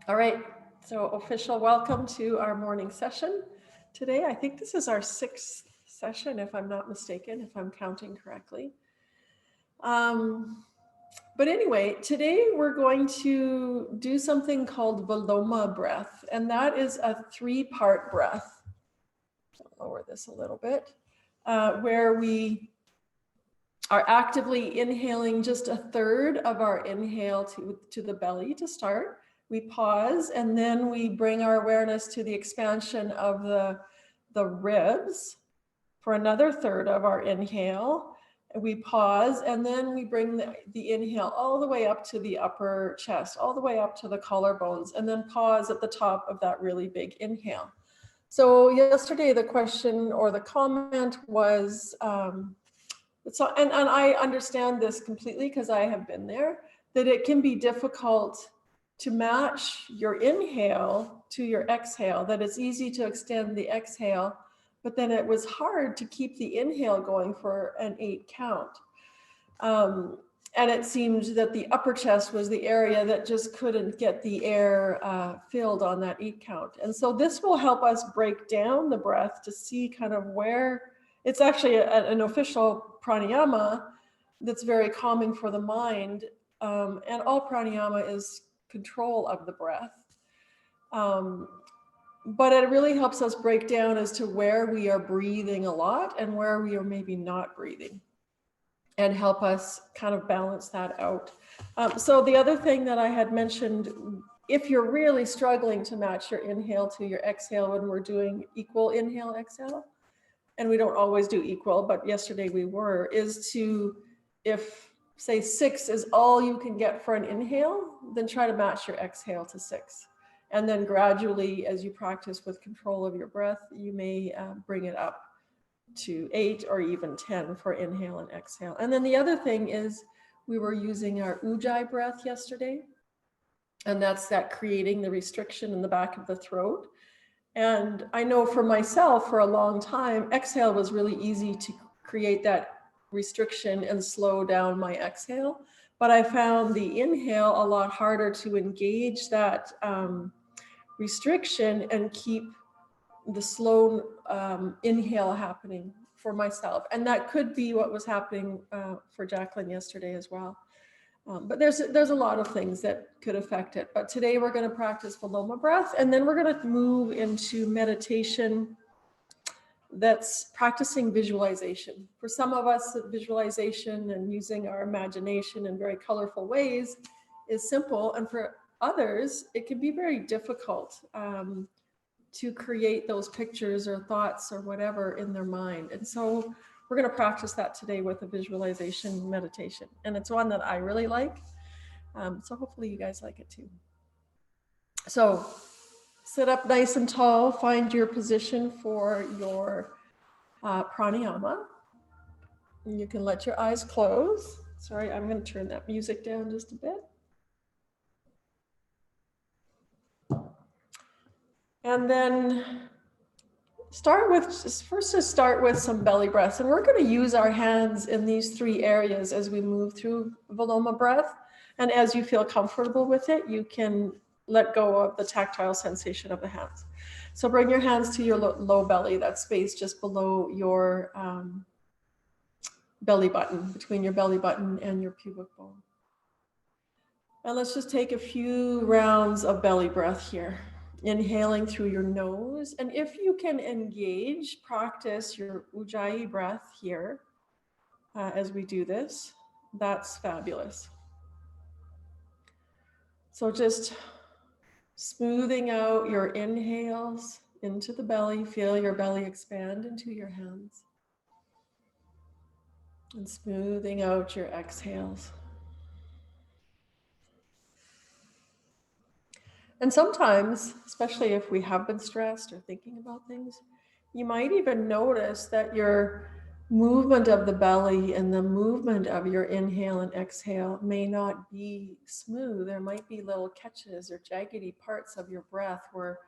All right, so official welcome to our morning session today. I think this is our sixth session, if I'm not mistaken, if I'm counting correctly. Um, but anyway, today we're going to do something called Viloma breath, and that is a three-part breath. I'll lower this a little bit, where we are actively inhaling just a third of our inhale to the belly to start. We pause and then we bring our awareness to the expansion of the ribs for another third of our inhale. We pause and then we bring the inhale all the way up to the upper chest, all the way up to the collarbones, and then pause at the top of that really big inhale. So yesterday the question or the comment was, and I understand this completely because I have been there, that it can be difficult to match your inhale to your exhale, that it's easy to extend the exhale, but then it was hard to keep the inhale going for an 8 count. And it seemed that the upper chest was the area that just couldn't get the air filled on that 8 count. And so this will help us break down the breath to see kind of where it's actually an official pranayama that's very calming for the mind. And all pranayama is control of the breath. But it really helps us break down as to where we are breathing a lot and where we are maybe not breathing, and help us kind of balance that out. So the other thing that I had mentioned, if you're really struggling to match your inhale to your exhale when we're doing equal inhale, exhale, and we don't always do equal, but yesterday we were, is to, if say 6 is all you can get for an inhale, then try to match your exhale to 6. And then gradually, as you practice with control of your breath, you may bring it up to 8 or even 10 for inhale and exhale. And then the other thing is we were using our ujjayi breath yesterday, and that's that creating the restriction in the back of the throat. And I know for myself, for a long time, exhale was really easy to create that restriction and slow down my exhale. But I found the inhale a lot harder to engage that restriction and keep the slow inhale happening for myself. And that could be what was happening for Jacqueline yesterday as well. But there's a lot of things that could affect it. But today we're going to practice Viloma breath, and then we're going to move into meditation that's practicing visualization. For some of us, visualization and using our imagination in very colorful ways is simple, and for others, it can be very difficult to create those pictures or thoughts or whatever in their mind. And so we're going to practice that today with a visualization meditation. And it's one that I really like. So hopefully you guys like it too. So sit up nice and tall, find your position for your pranayama. And you can let your eyes close. Sorry, I'm going to turn that music down just a bit. And then start with some belly breaths. And we're going to use our hands in these 3 areas as we move through Viloma breath. And as you feel comfortable with it, you can let go of the tactile sensation of the hands. So bring your hands to your low belly, that space just below your belly button, between your belly button and your pubic bone. And let's just take a few rounds of belly breath here. Inhaling through your nose. And if you can engage, practice your ujjayi breath here as we do this. That's fabulous. So just smoothing out your inhales into the belly. Feel your belly expand into your hands. And smoothing out your exhales. And sometimes, especially if we have been stressed or thinking about things, you might even notice that your movement of the belly and the movement of your inhale and exhale may not be smooth. There might be little catches or jaggedy parts of your breath where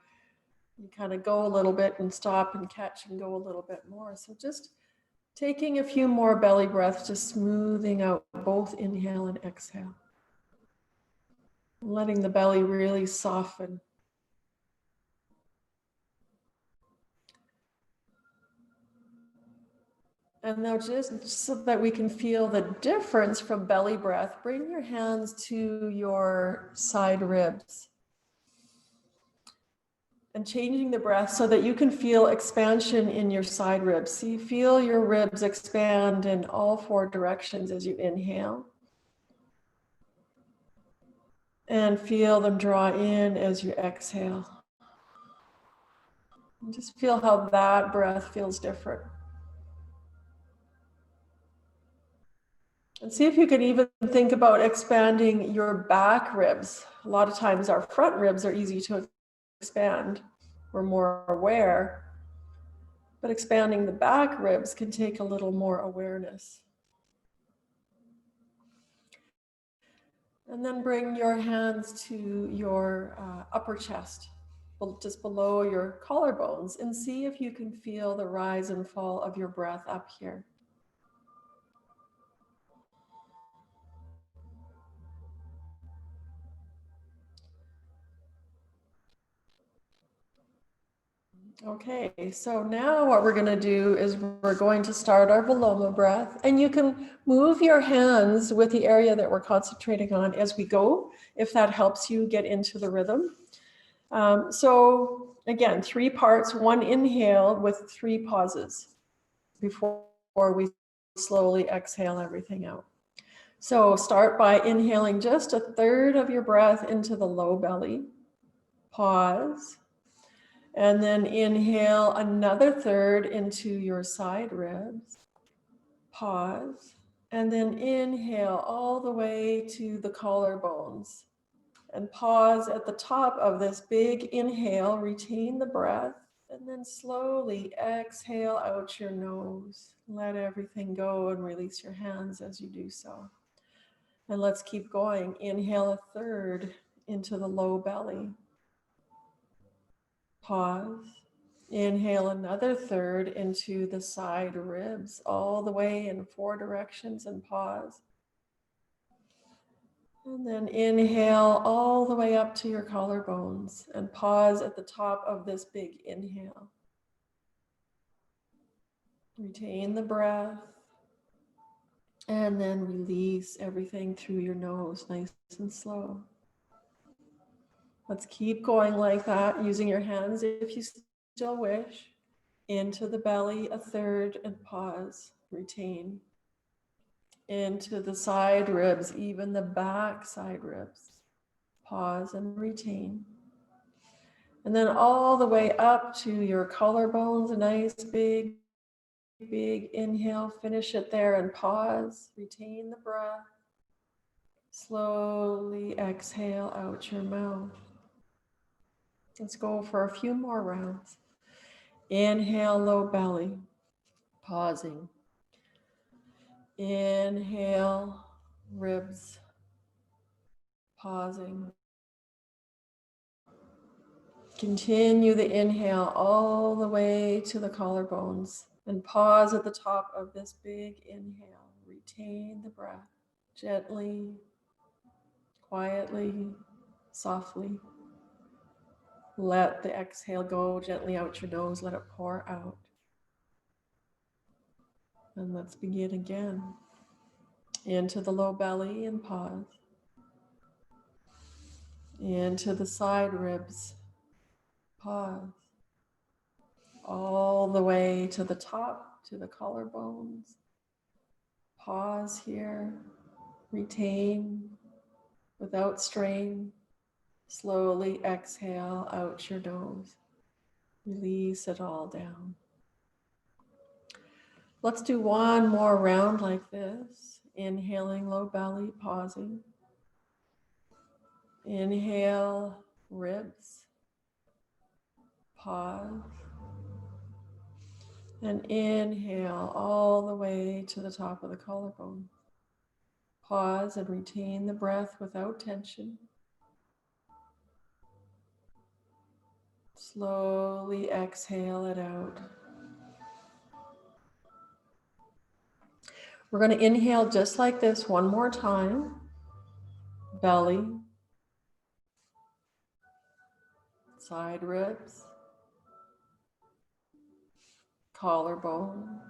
you kind of go a little bit and stop and catch and go a little bit more. So just taking a few more belly breaths, just smoothing out both inhale and exhale. letting the belly really soften. And now just so that we can feel the difference from belly breath, bring your hands to your side ribs. And changing the breath so that you can feel expansion in your side ribs. So you feel your ribs expand in all four directions as you inhale. And feel them draw in as you exhale. And just feel how that breath feels different. And see if you can even think about expanding your back ribs. A lot of times our front ribs are easy to expand. We're more aware. But expanding the back ribs can take a little more awareness. And then bring your hands to your upper chest, just below your collarbones, and see if you can feel the rise and fall of your breath up here. Okay, so now what we're going to do is we're going to start our Viloma breath, and you can move your hands with the area that we're concentrating on as we go, if that helps you get into the rhythm. So again, 3 parts, 1 inhale with 3 pauses before we slowly exhale everything out. So start by inhaling just 1/3 of your breath into the low belly, pause, and then inhale another 1/3 into your side ribs, pause, and then inhale all the way to the collarbones. And pause at the top of this big inhale, retain the breath, and then slowly exhale out your nose. Let everything go and release your hands as you do so. And let's keep going. Inhale 1/3 into the low belly. Pause. Inhale another 1/3 into the side ribs, all the way in 4 directions, and pause. And then inhale all the way up to your collarbones and pause at the top of this big inhale. Retain the breath and then release everything through your nose, nice and slow. Let's keep going like that, using your hands if you still wish. Into the belly 1/3 and pause, retain. Into the side ribs, even the back side ribs. Pause and retain. And then all the way up to your collarbones, a nice big inhale. Finish it there and pause. Retain the breath. Slowly exhale out your mouth. Let's go for a few more rounds. Inhale, low belly. Pausing. Inhale, ribs. Pausing. Continue the inhale all the way to the collarbones and pause at the top of this big inhale. Retain the breath gently, quietly, softly. Let the exhale go gently out your nose. Let it pour out. And let's begin again. Into the low belly and pause. Into the side ribs. Pause. All the way to the top, to the collarbones. Pause here. Retain without strain. Slowly exhale out your nose. Release it all down. Let's do one more round like this. Inhaling low belly, pausing. Inhale, ribs. Pause. And inhale all the way to the top of the collarbone. Pause and retain the breath without tension. Slowly exhale it out. We're going to inhale just like this one more time. Belly, side ribs, collarbone,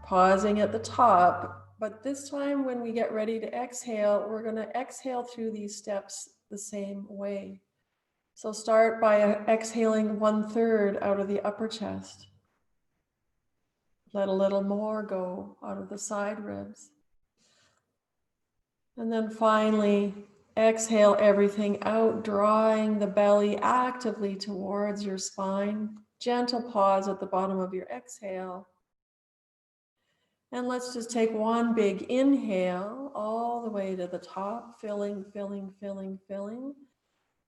pausing at the top. But this time when we get ready to exhale, we're going to exhale through these steps the same way. So start by exhaling 1/3 out of the upper chest. Let a little more go out of the side ribs. And then finally, exhale everything out, drawing the belly actively towards your spine. Gentle pause at the bottom of your exhale. And let's just take one big inhale all the way to the top, filling, filling, filling, filling.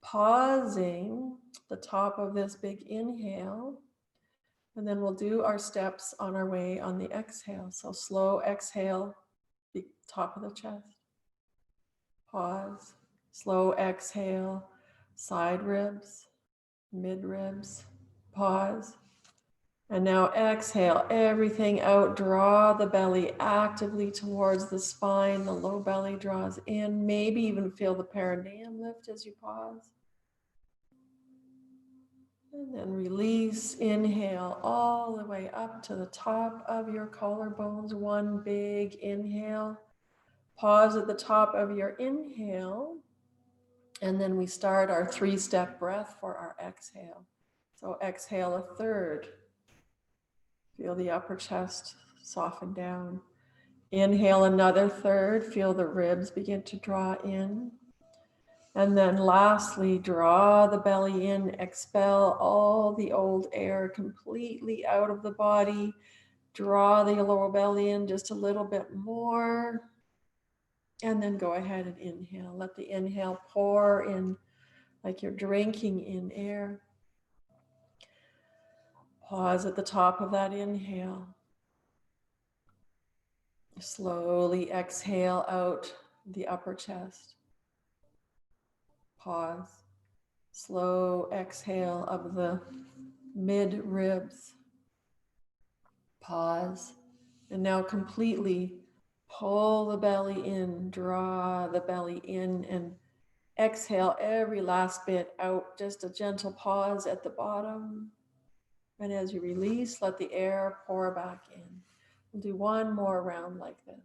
Pausing the top of this big inhale. And then we'll do our steps on our way on the exhale. So slow exhale, the top of the chest. Pause. Slow exhale, side ribs, mid ribs. Pause. And now exhale everything out. Draw the belly actively towards the spine. The low belly draws in. Maybe even feel the perineum lift as you pause. And then release, inhale all the way up to the top of your collarbones. One big inhale. Pause at the top of your inhale. And then we start our 3-step breath for our exhale. So exhale 1/3. Feel the upper chest soften down. Inhale another 1/3. Feel the ribs begin to draw in. And then lastly, draw the belly in, expel all the old air completely out of the body. Draw the lower belly in just a little bit more. And then go ahead and inhale. Let the inhale pour in like you're drinking in air. Pause at the top of that inhale. Slowly exhale out the upper chest. Pause. Slow exhale of the mid ribs. Pause. And now completely pull the belly in, draw the belly in, and exhale every last bit out. Just a gentle pause at the bottom. And as you release, let the air pour back in. We'll do one more round like this.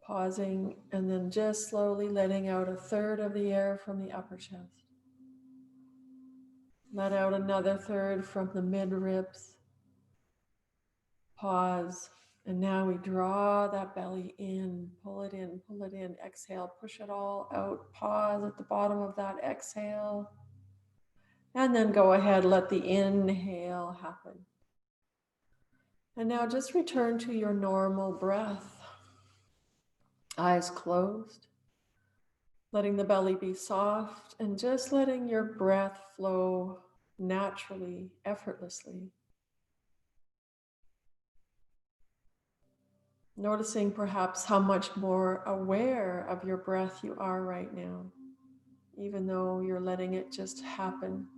Pausing and then just slowly letting out 1/3 of the air from the upper chest. Let out another 1/3 from the mid ribs. Pause. And now we draw that belly in, pull it in, pull it in. Exhale, push it all out. Pause at the bottom of that exhale. And then go ahead, let the inhale happen. And now just return to your normal breath. Eyes closed. Letting the belly be soft and just letting your breath flow naturally, effortlessly. Noticing perhaps how much more aware of your breath you are right now, even though you're letting it just happen.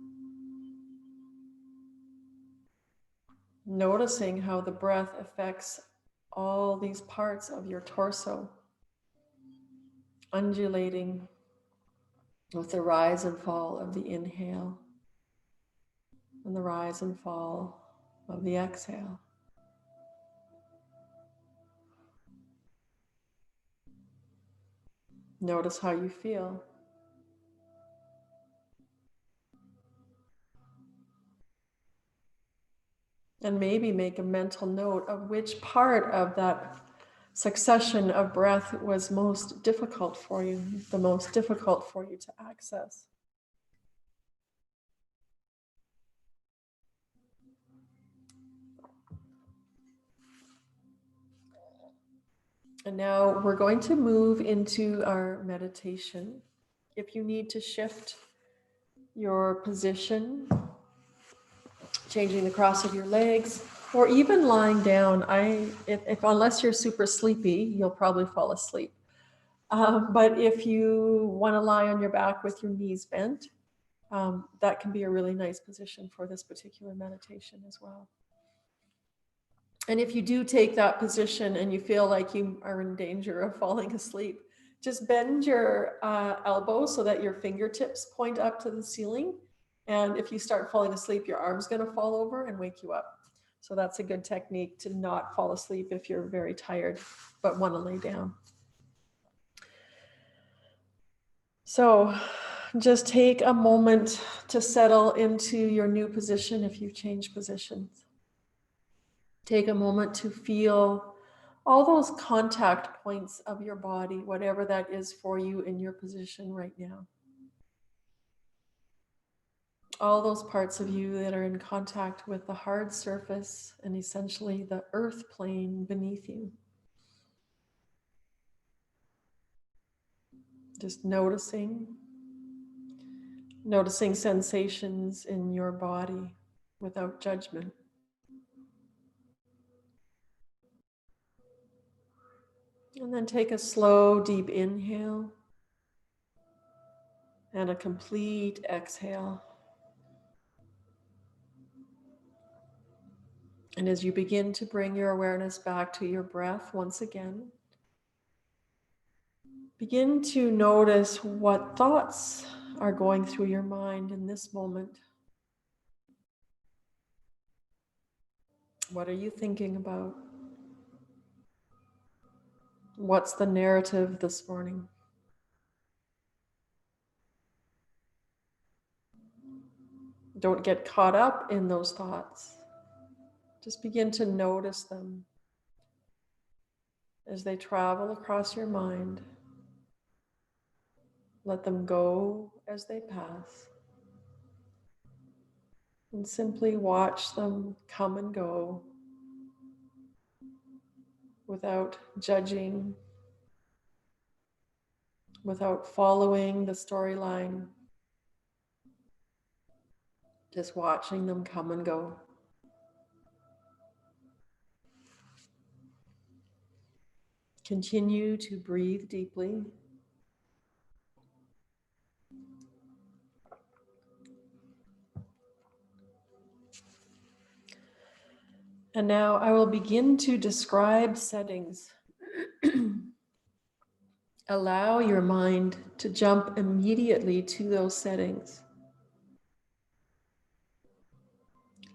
Noticing how the breath affects all these parts of your torso, undulating with the rise and fall of the inhale and the rise and fall of the exhale. Notice how you feel. And maybe make a mental note of which part of that succession of breath was most difficult for you, the most difficult for you to access. And now we're going to move into our meditation. If you need to shift your position, changing the cross of your legs, or even lying down, unless you're super sleepy, you'll probably fall asleep. But if you want to lie on your back with your knees bent, that can be a really nice position for this particular meditation as well. And if you do take that position and you feel like you are in danger of falling asleep, Just bend your elbow so that your fingertips point up to the ceiling. And if you start falling asleep, your arm's going to fall over and wake you up. So that's a good technique to not fall asleep if you're very tired but want to lay down. So just take a moment to settle into your new position if you've changed positions. Take a moment to feel all those contact points of your body, whatever that is for you in your position right now. All those parts of you that are in contact with the hard surface and essentially the earth plane beneath you. Just noticing sensations in your body without judgment. And then take a slow, deep inhale and a complete exhale. And as you begin to bring your awareness back to your breath once again, begin to notice what thoughts are going through your mind in this moment. What are you thinking about? What's the narrative this morning? Don't get caught up in those thoughts. Just begin to notice them as they travel across your mind. Let them go as they pass. And simply watch them come and go without judging, without following the storyline. Just watching them come and go. Continue to breathe deeply. And now I will begin to describe settings. Allow your mind to jump immediately to those settings.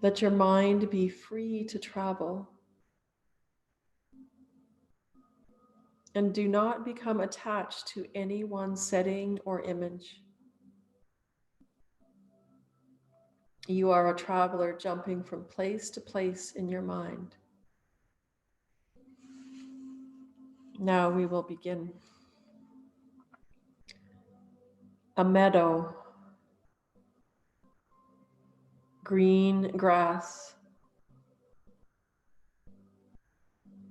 Let your mind be free to travel. And do not become attached to any one setting or image. You are a traveler jumping from place to place in your mind. Now we will begin. A meadow, green grass,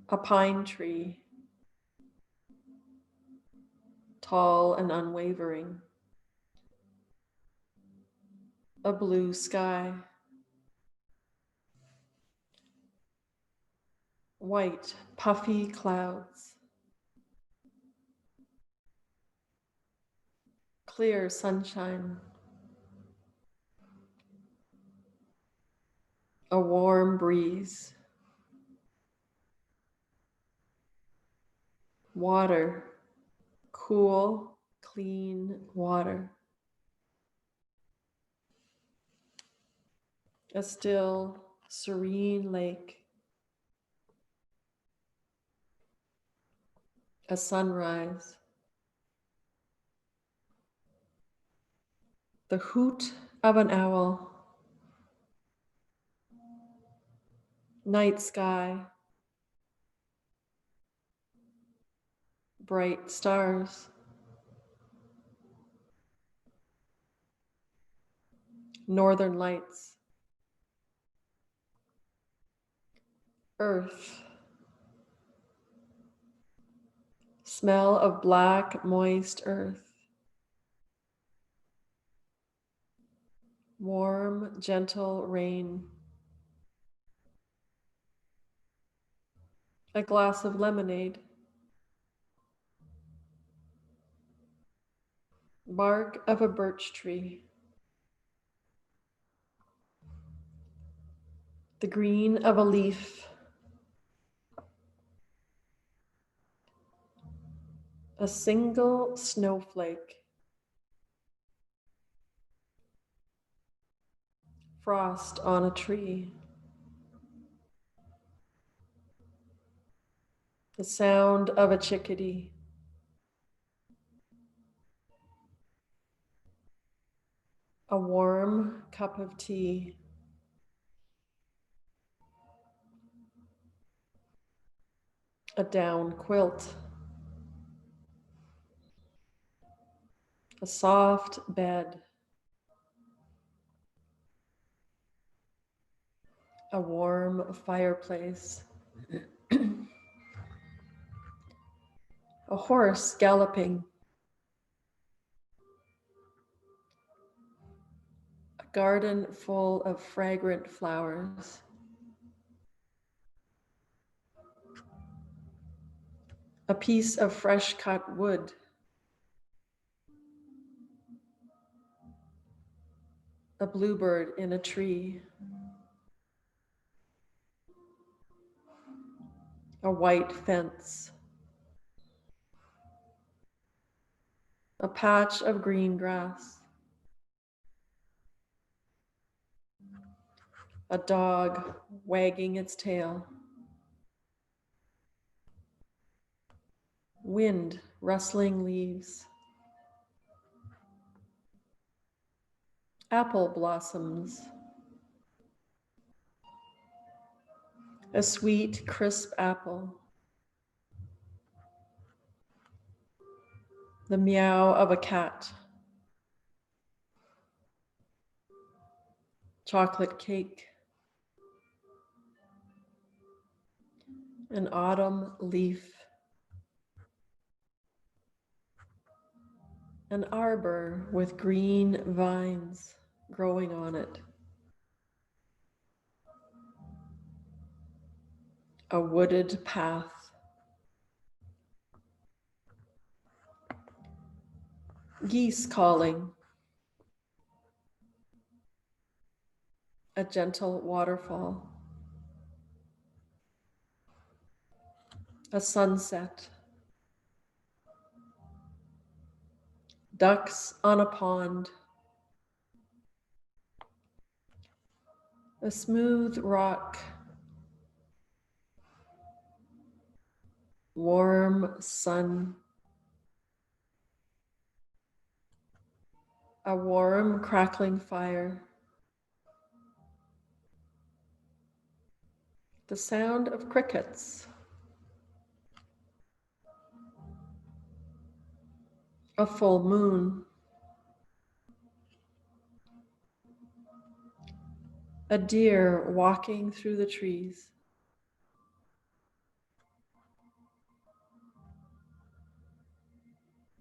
a pine tree, tall and unwavering, a blue sky, white puffy clouds, clear sunshine, a warm breeze, water, cool, clean water, a still, serene lake, a sunrise, the hoot of an owl, night sky, bright stars, northern lights, earth, smell of black, moist earth, warm, gentle rain, a glass of lemonade, bark of a birch tree, the green of a leaf, A single snowflake. Frost on a tree. The sound of a chickadee. A warm cup of tea. A down quilt. A soft bed. A warm fireplace. A horse galloping. A garden full of fragrant flowers. A piece of fresh cut wood. A bluebird in a tree. A white fence. A patch of green grass. A dog wagging its tail. Wind rustling leaves. Apple blossoms. A sweet, crisp apple. The meow of a cat. Chocolate cake. An autumn leaf. An arbor with green vines growing on it. A wooded path. Geese calling. A gentle waterfall. A sunset. Ducks on a pond. A smooth rock. Warm sun. A warm, crackling fire. The sound of crickets. A full moon. A deer walking through the trees.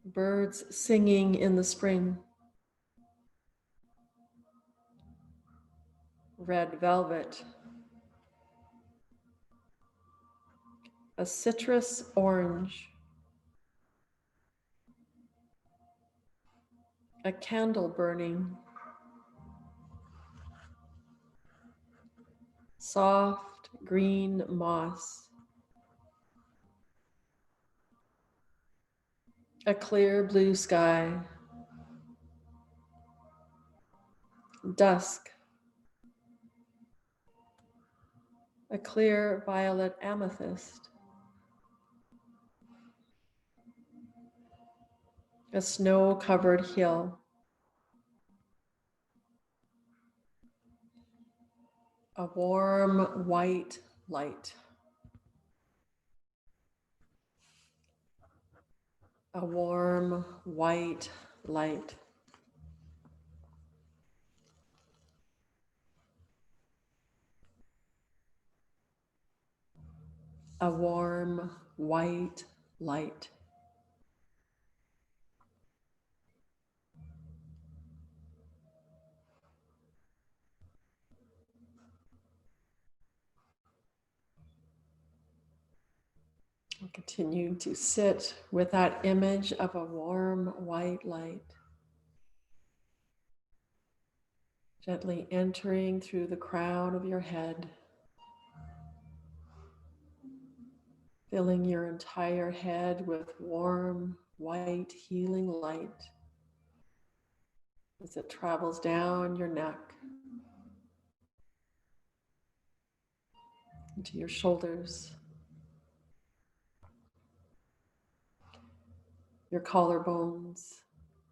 Birds singing in the spring. Red velvet. A citrus orange. A candle burning. Soft green moss. A clear blue sky. Dusk. A clear violet amethyst. A snow-covered hill. A warm white light. A warm white light. A warm white light. And continue to sit with that image of a warm white light, gently entering through the crown of your head, filling your entire head with warm white healing light as it travels down your neck, into your shoulders, your collarbones,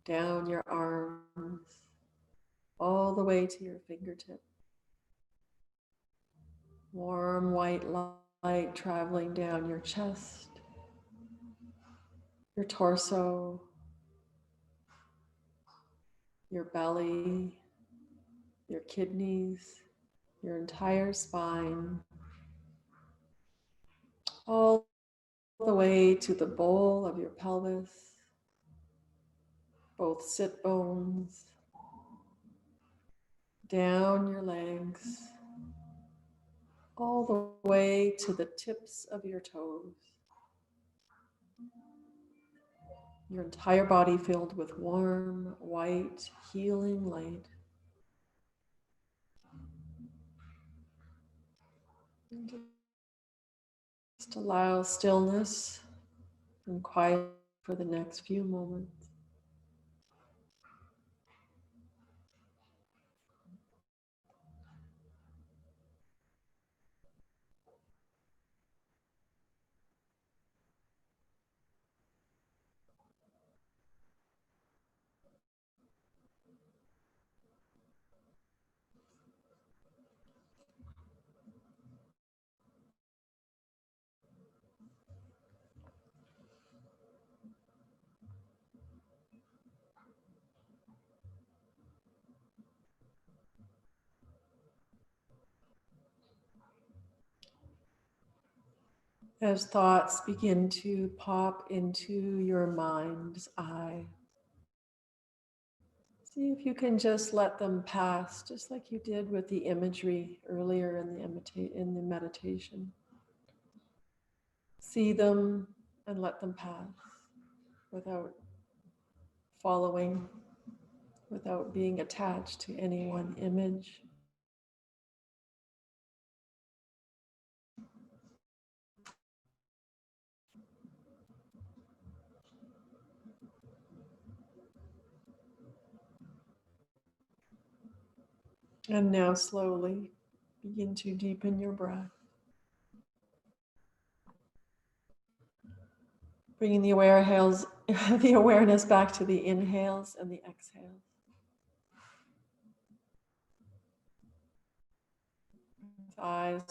down your arms, all the way to your fingertips. Warm white light traveling down your chest, your torso, your belly, your kidneys, your entire spine, all the way to the bowl of your pelvis, both sit bones, down your legs, all the way to the tips of your toes. Your entire body filled with warm, white, healing light. And just allow stillness and quiet for the next few moments. As thoughts begin to pop into your mind's eye, see if you can just let them pass, just like you did with the imagery earlier in the meditation. See them and let them pass without following, without being attached to any one image. And now slowly begin to deepen your breath. Bringing the the awareness back to the inhales and the exhales. Eyes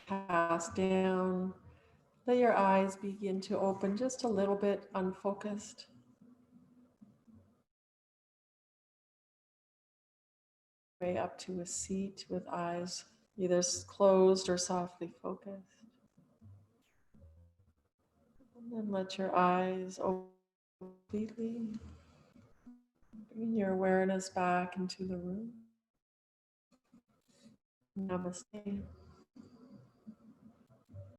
cast down. Let your eyes begin to open just a little bit, unfocused. Way up to a seat with eyes either closed or softly focused. And then let your eyes open completely. Bring your awareness back into the room. Namaste.